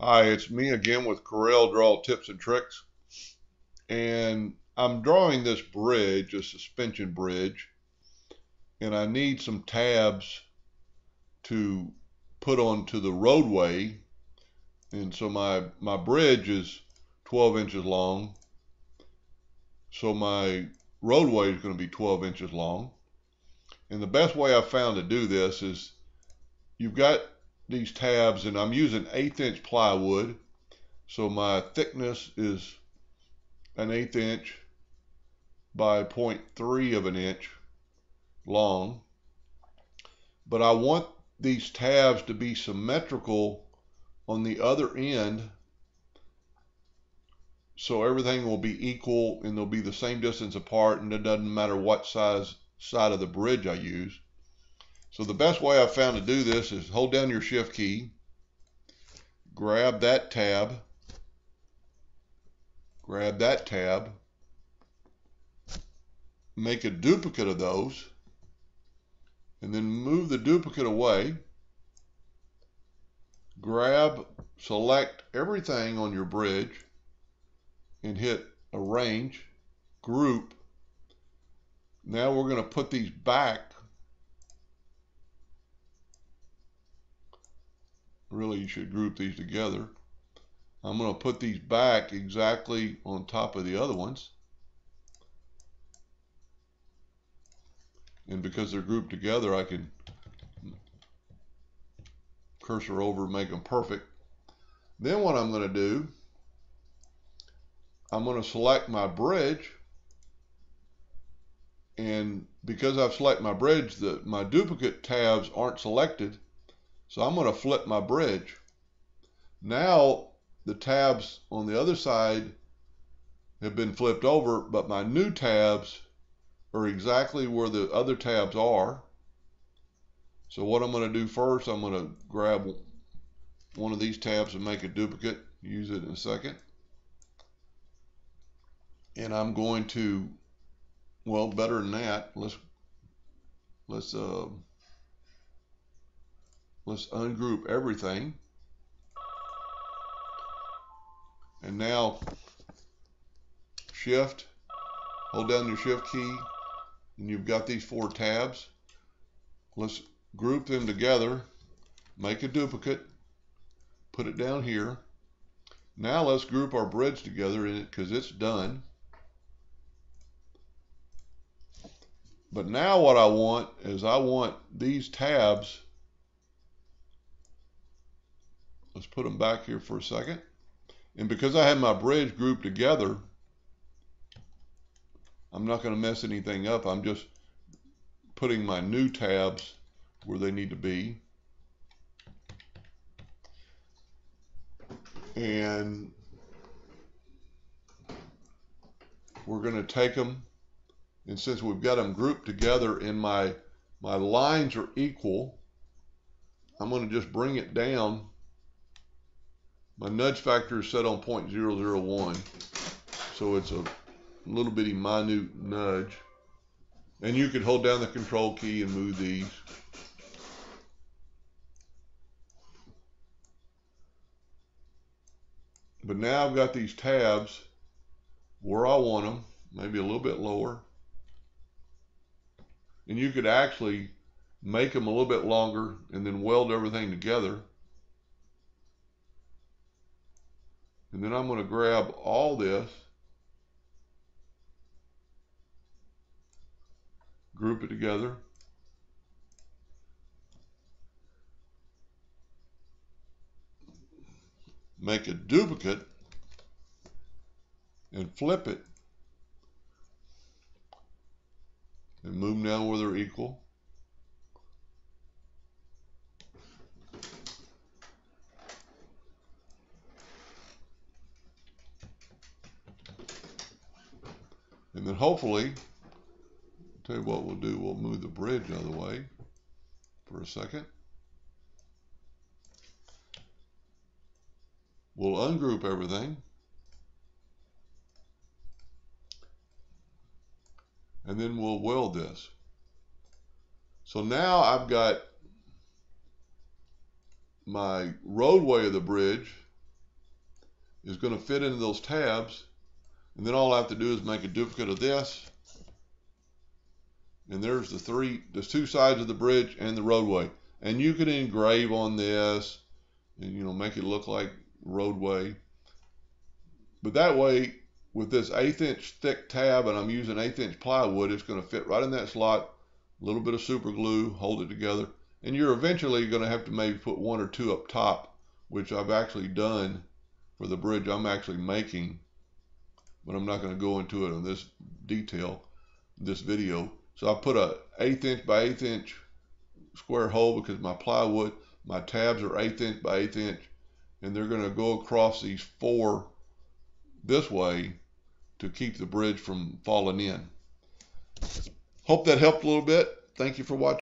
Hi, it's me again with Corel Draw Tips and Tricks. And I'm drawing this bridge, a suspension bridge, and I need some tabs to put onto the roadway. And so my bridge is 12 inches long. So my roadway is going to be 12 inches long. And the best way I've found to do this is you've got these tabs, and I'm using 1/8 inch plywood. So my thickness is an 1/8 inch by 0.3 of an inch long. But I want these tabs to be symmetrical on the other end, so everything will be equal and they'll be the same distance apart, and it doesn't matter what size side of the bridge I use. So the best way I've found to do this is hold down your shift key, grab that tab, make a duplicate of those, and then move the duplicate away. Select everything on your bridge and hit Arrange, Group. Now we're going to put these back. Really, you should group these together. I'm going to put these back exactly on top of the other ones. And because they're grouped together, I can cursor over, make them perfect. Then what I'm going to do, I'm going to select my bridge, and because I've selected my bridge, my duplicate tabs aren't selected, so I'm going to flip my bridge. Now the tabs on the other side have been flipped over, but my new tabs are exactly where the other tabs are. So what I'm going to do first, I'm going to grab one of these tabs and make a duplicate, use it in a second. And I'm going to, well, better than that, let's ungroup everything. And now shift, hold down your shift key, and you've got these 4 tabs. Let's group them together, make a duplicate, put it down here. Now let's group our bridge together in it because it's done. But now what I want is I want these tabs, let's put them back here for a second. And because I have my bridge grouped together, I'm not going to mess anything up. I'm just putting my new tabs where they need to be. And we're going to take them, and since we've got them grouped together and my lines are equal, I'm going to just bring it down. My nudge factor is set on 0.001, so it's a little bitty minute nudge. And you can hold down the control key and move these. But now I've got these tabs where I want them, maybe a little bit lower. And you could actually make them a little bit longer and then weld everything together. And then I'm going to grab all this, group it together, make a duplicate, and flip it, and move them down where they're equal. And then hopefully, tell you what we'll do, we'll move the bridge out of the way for a second. We'll ungroup everything. And then we'll weld this. So now I've got my roadway of the bridge is going to fit into those tabs, and then all I have to do is make a duplicate of this, and there's the two sides of the bridge and the roadway. And you can engrave on this and make it look like roadway, but that way with this 1/8 inch thick tab, and I'm using 1/8 inch plywood, it's going to fit right in that slot. A little bit of super glue, hold it together, and you're eventually going to have to maybe put one or two up top, which I've actually done for the bridge I'm actually making, but I'm not going to go into it in this detail, this video. So I put a 1/8 inch by 1/8 inch square hole because my plywood, my tabs are 1/8 inch by 1/8 inch, and they're going to go across these four this way to keep the bridge from falling in. Hope that helped a little bit. Thank you for watching.